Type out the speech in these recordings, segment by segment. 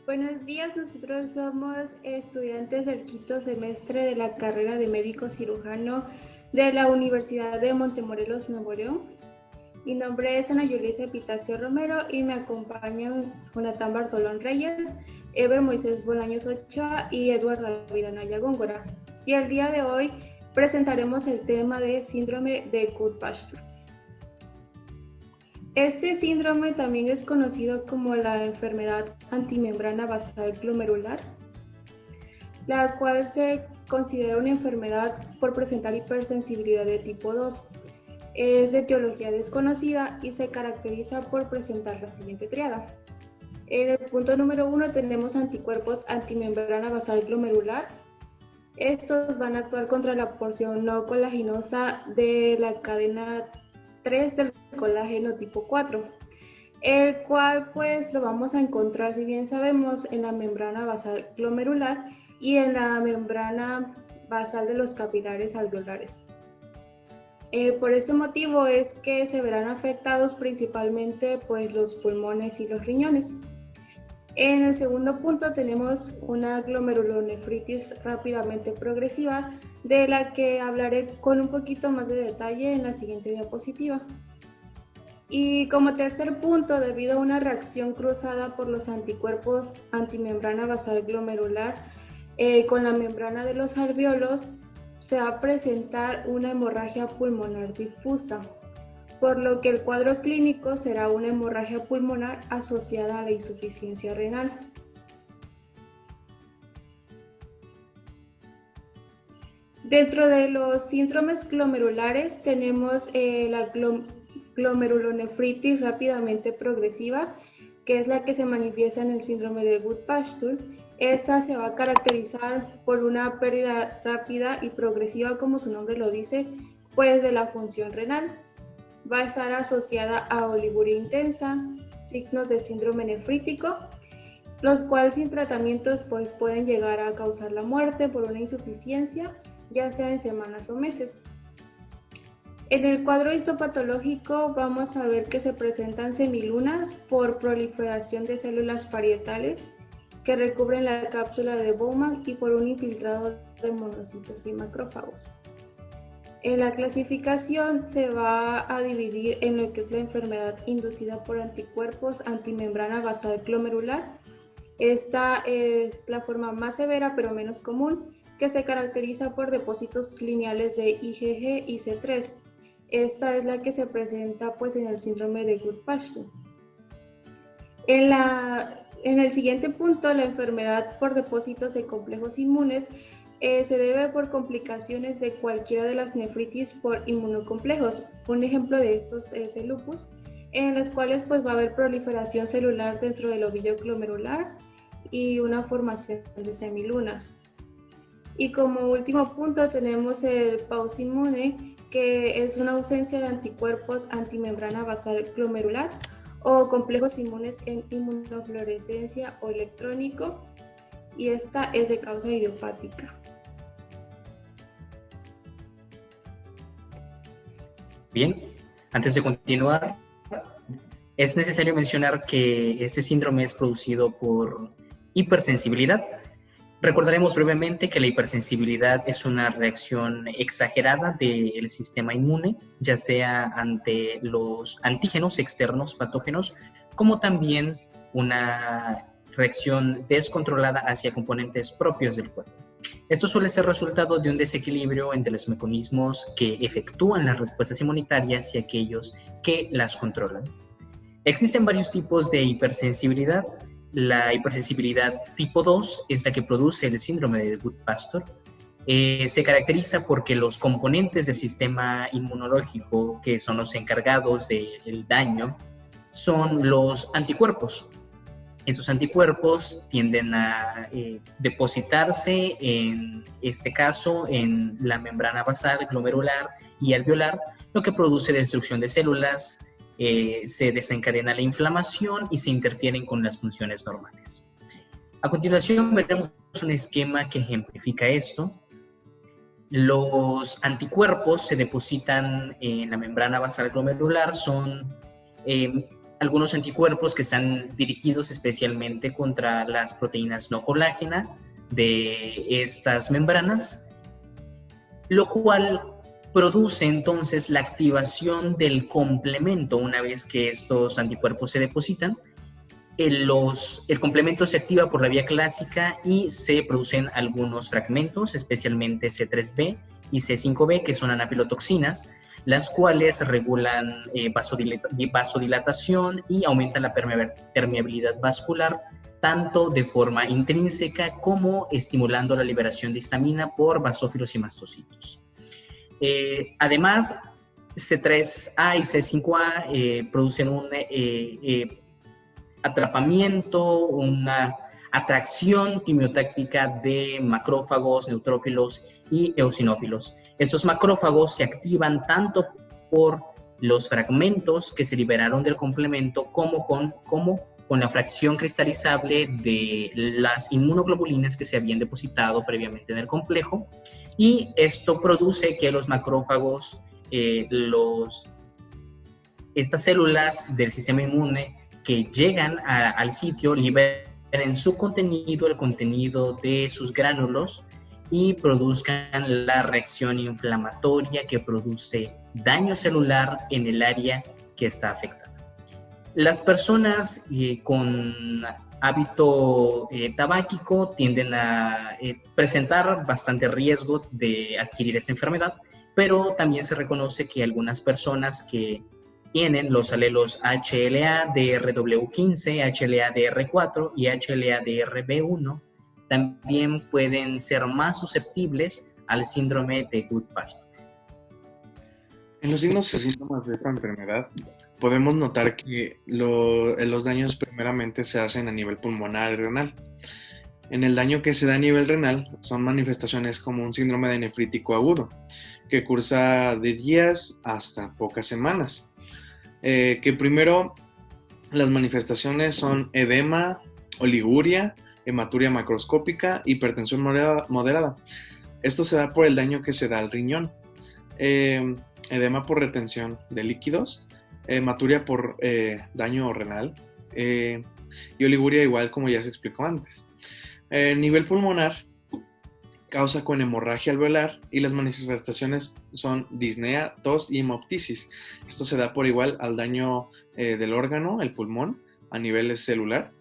Buenos días, nosotros somos estudiantes del quinto semestre de la carrera de médico cirujano de la Universidad de Montemorelos, Nuevo León. Mi nombre es Ana Yulisa Epitacio Romero y me acompañan Jonathan Bartolón Reyes, Ever Moisés Bolaños Ochoa y Edward David Anaya Góngora. Y el día de hoy presentaremos el tema de síndrome de Goodpasture. Este síndrome también es conocido como la enfermedad antimembrana basal glomerular, la cual se considera una enfermedad por presentar hipersensibilidad de tipo 2. Es de etiología desconocida y se caracteriza por presentar la siguiente triada. En el punto número 1 tenemos anticuerpos antimembrana basal glomerular. Estos van a actuar contra la porción no colaginosa de la cadena 3 del colágeno tipo 4, el cual pues lo vamos a encontrar, si bien sabemos, en la membrana basal glomerular y en la membrana basal de los capilares alveolares. Por este motivo es que se verán afectados principalmente pues los pulmones y los riñones. En el segundo punto tenemos una glomerulonefritis rápidamente progresiva, de la que hablaré con un poquito más de detalle en la siguiente diapositiva. Y como tercer punto, debido a una reacción cruzada por los anticuerpos antimembrana basal glomerular con la membrana de los alvéolos, se va a presentar una hemorragia pulmonar difusa, por lo que el cuadro clínico será una hemorragia pulmonar asociada a la insuficiencia renal. Dentro de los síndromes glomerulares tenemos la glomerulonefritis rápidamente progresiva, que es la que se manifiesta en el síndrome de Goodpasture. Esta se va a caracterizar por una pérdida rápida y progresiva, como su nombre lo dice, pues de la función renal. Va a estar asociada a olivuria intensa, signos de síndrome nefrítico, los cuales sin tratamientos pues pueden llegar a causar la muerte por una insuficiencia, ya sea en semanas o meses. En el cuadro histopatológico vamos a ver que se presentan semilunas por proliferación de células parietales que recubren la cápsula de Bowman y por un infiltrado de monocitos y macrófagos. En la clasificación se va a dividir en lo que es la enfermedad inducida por anticuerpos antimembrana basal glomerular. Esta es la forma más severa pero menos común, que se caracteriza por depósitos lineales de IgG y C3. Esta es la que se presenta pues en el síndrome de Goodpasture. En el siguiente punto, la enfermedad por depósitos de complejos inmunes se debe por complicaciones de cualquiera de las nefritis por inmunocomplejos. Un ejemplo de estos es el lupus, en los cuales pues va a haber proliferación celular dentro del ovillo glomerular y una formación de semilunas. Y como último punto tenemos el PAUS inmune, que es una ausencia de anticuerpos antimembrana basal glomerular o complejos inmunes en inmunofluorescencia o electrónico, y esta es de causa idiopática. Bien, antes de continuar, es necesario mencionar que este síndrome es producido por hipersensibilidad. Recordaremos brevemente que la hipersensibilidad es una reacción exagerada del sistema inmune, ya sea ante los antígenos externos patógenos, como también una reacción descontrolada hacia componentes propios del cuerpo. Esto suele ser resultado de un desequilibrio entre los mecanismos que efectúan las respuestas inmunitarias y aquellos que las controlan. Existen varios tipos de hipersensibilidad. La hipersensibilidad tipo 2 es la que produce el síndrome de Goodpasture. Se caracteriza porque los componentes del sistema inmunológico, que son los encargados del daño, son los anticuerpos. Esos anticuerpos tienden a depositarse, en este caso, en la membrana basal, glomerular y alveolar, lo que produce destrucción de células, se desencadena la inflamación y se interfieren con las funciones normales. A continuación veremos un esquema que ejemplifica esto. Los anticuerpos se depositan en la membrana basal glomerular, son algunos anticuerpos que están dirigidos especialmente contra las proteínas no colágena de estas membranas, lo cual produce entonces la activación del complemento. Una vez que estos anticuerpos se depositan, el complemento se activa por la vía clásica y se producen algunos fragmentos, especialmente C3b y C5b, que son anafilotoxinas, las cuales regulan vasodilatación y aumentan la permeabilidad vascular, tanto de forma intrínseca como estimulando la liberación de histamina por basófilos y mastocitos. Además, C3A y C5A producen un atrapamiento, una atracción quimiotáctica de macrófagos, neutrófilos y eosinófilos. Estos macrófagos se activan tanto por los fragmentos que se liberaron del complemento como con la fracción cristalizable de las inmunoglobulinas que se habían depositado previamente en el complejo, y esto produce que los macrófagos, estas células del sistema inmune que llegan al sitio, liberen su contenido, el contenido de sus gránulos, y produzcan la reacción inflamatoria que produce daño celular en el área que está afectada. Las personas con hábito tabáquico tienden a presentar bastante riesgo de adquirir esta enfermedad, pero también se reconoce que algunas personas que tienen los alelos HLA-DRW15, HLA-DR4 y HLA-DRB1 también pueden ser más susceptibles al síndrome de Goodpasture. En los signos y síntomas de esta enfermedad podemos notar que los daños primeramente se hacen a nivel pulmonar y renal. En el daño que se da a nivel renal son manifestaciones como un síndrome de nefrítico agudo, que cursa de días hasta pocas semanas. Que primero las manifestaciones son edema, oliguria, hematuria macroscópica, hipertensión moderada. Esto se da por el daño que se da al riñón. Edema por retención de líquidos, hematuria por daño renal y oliguria igual, como ya se explicó antes. Nivel pulmonar causa con hemorragia alveolar y las manifestaciones son disnea, tos y hemoptisis. Esto se da por igual al daño del órgano, el pulmón, a nivel celular.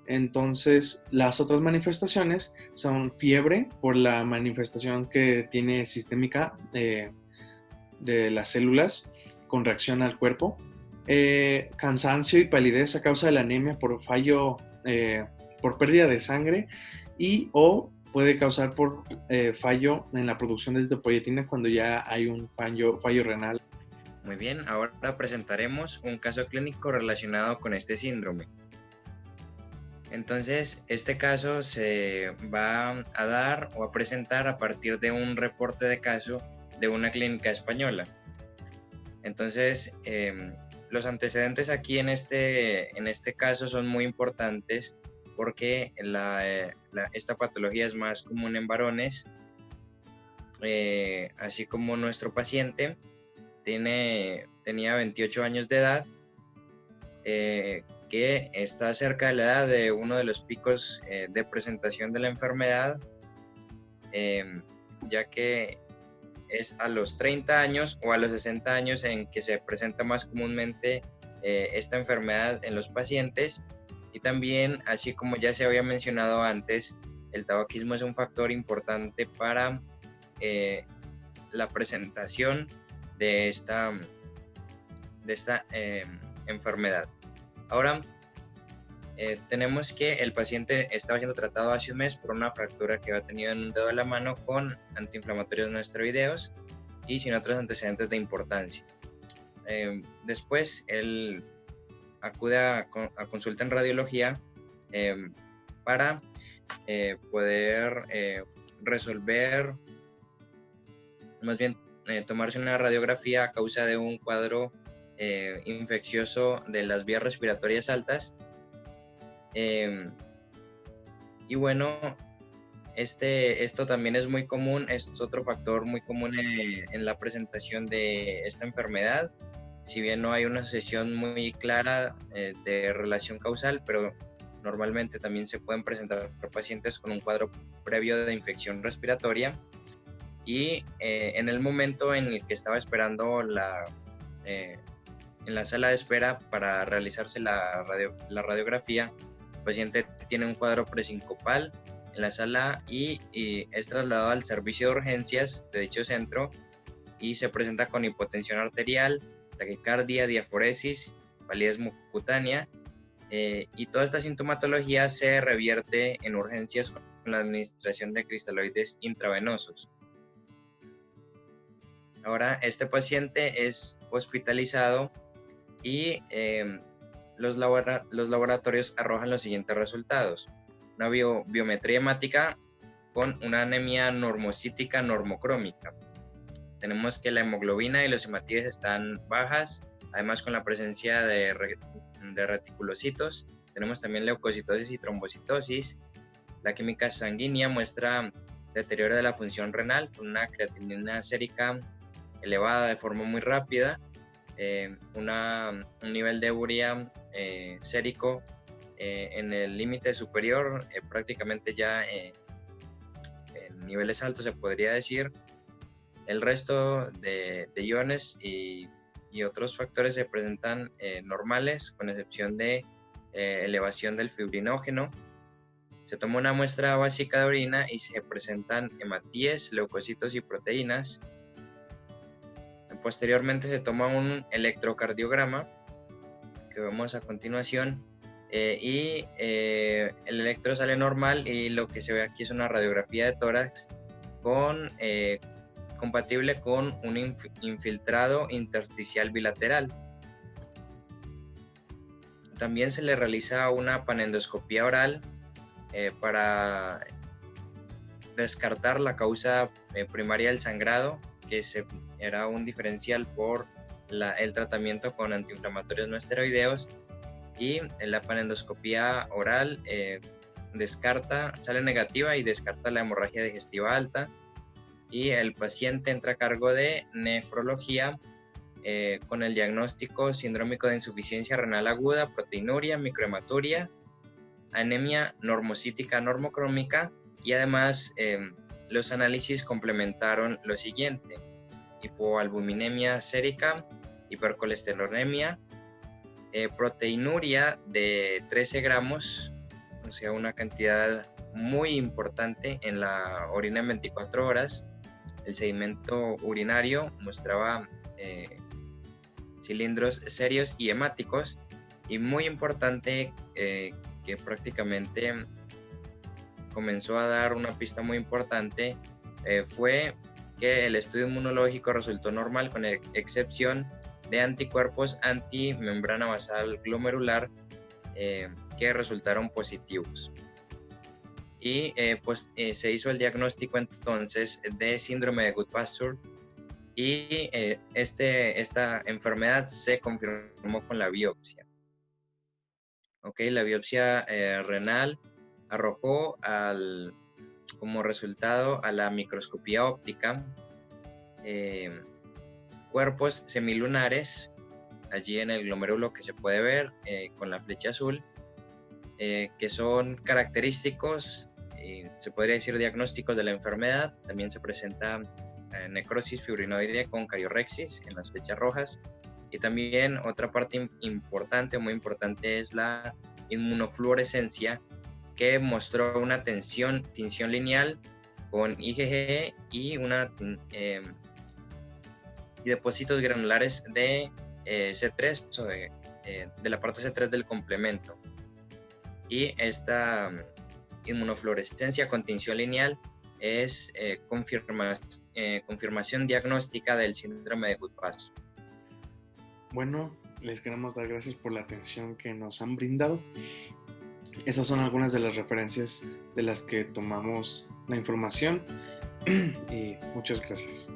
Entonces, las otras manifestaciones son fiebre por la manifestación que tiene sistémica de las células con reacción al cuerpo, cansancio y palidez a causa de la anemia por fallo, por pérdida de sangre, o puede causar por fallo en la producción de eritropoyetina cuando ya hay un fallo renal. Muy bien, ahora presentaremos un caso clínico relacionado con este síndrome. Entonces, este caso se va a dar o a presentar a partir de un reporte de caso de una clínica española. Entonces, los antecedentes aquí en este caso son muy importantes porque esta patología es más común en varones, así como nuestro paciente tenía 28 años de edad, que está cerca de la edad de uno de los picos de presentación de la enfermedad, ya que es a los 30 años o a los 60 años en que se presenta más comúnmente esta enfermedad en los pacientes. Y también, así como ya se había mencionado antes, el tabaquismo es un factor importante para la presentación de esta enfermedad. Ahora, tenemos que el paciente estaba siendo tratado hace un mes por una fractura que había tenido en un dedo de la mano con antiinflamatorios no esteroideos y sin otros antecedentes de importancia. Después, él acude a consulta en radiología para poder resolver, más bien tomarse una radiografía a causa de un cuadro infeccioso de las vías respiratorias altas. Y bueno, esto también es muy común, es otro factor muy común en la presentación de esta enfermedad. si bien no hay una asociación muy clara de relación causal, pero normalmente también se pueden presentar pacientes con un cuadro previo de infección respiratoria y en el momento en el que estaba esperando en la sala de espera para realizarse la radiografía, el paciente tiene un cuadro presincopal en la sala y es trasladado al servicio de urgencias de dicho centro y se presenta con hipotensión arterial, taquicardia, diaforesis, palidez mucocutánea y toda esta sintomatología se revierte en urgencias con la administración de cristaloides intravenosos. Ahora, este paciente es hospitalizado y los laboratorios arrojan los siguientes resultados. Una biometría hemática con una anemia normocítica normocrómica. Tenemos que la hemoglobina y los hematíes están bajas, además con la presencia de reticulocitos. Tenemos también leucocitosis y trombocitosis. La química sanguínea muestra deterioro de la función renal con una creatinina sérica elevada de forma muy rápida, un nivel de urea sérico en el límite superior, prácticamente ya en niveles altos se podría decir. El resto de iones y otros factores se presentan normales, con excepción de elevación del fibrinógeno. Se toma una muestra básica de orina y se presentan hematíes, leucocitos y proteínas. Posteriormente se toma un electrocardiograma, que vemos a continuación, y el electro sale normal y lo que se ve aquí es una radiografía de tórax compatible con un infiltrado intersticial bilateral. También se le realiza una panendoscopía oral para descartar la causa primaria del sangrado, que era un diferencial por el tratamiento con antiinflamatorios no esteroideos, y en la panendoscopía oral sale negativa y descarta la hemorragia digestiva alta, y el paciente entra a cargo de nefrología con el diagnóstico sindrómico de insuficiencia renal aguda, proteinuria, microhematuria, anemia normocítica normocrómica, y además los análisis complementaron lo siguiente: hipoalbuminemia sérica, hipercolesterolemia, proteinuria de 13 gramos, o sea, una cantidad muy importante en la orina en 24 horas. El sedimento urinario mostraba cilindros serios y hemáticos, y muy importante que prácticamente comenzó a dar una pista muy importante fue que el estudio inmunológico resultó normal, con excepción de anticuerpos antimembrana basal glomerular que resultaron positivos. Y se hizo el diagnóstico entonces de síndrome de Goodpasture, y esta enfermedad se confirmó con la biopsia. La biopsia renal arrojó como resultado a la microscopía óptica cuerpos semilunares allí en el glomérulo, que se puede ver con la flecha azul, que son característicos, se podría decir diagnósticos de la enfermedad. También se presenta necrosis fibrinoide con cariorrexis en las flechas rojas, y también otra parte importante, muy importante, es la inmunofluorescencia, que mostró una tinción lineal con IgG y y depósitos granulares de C3, o de la parte C3 del complemento. Y esta inmunofluorescencia con tinción lineal es confirmación diagnóstica del síndrome de Goodpasture. Bueno, les queremos dar gracias por la atención que nos han brindado. Estas son algunas de las referencias de las que tomamos la información y muchas gracias.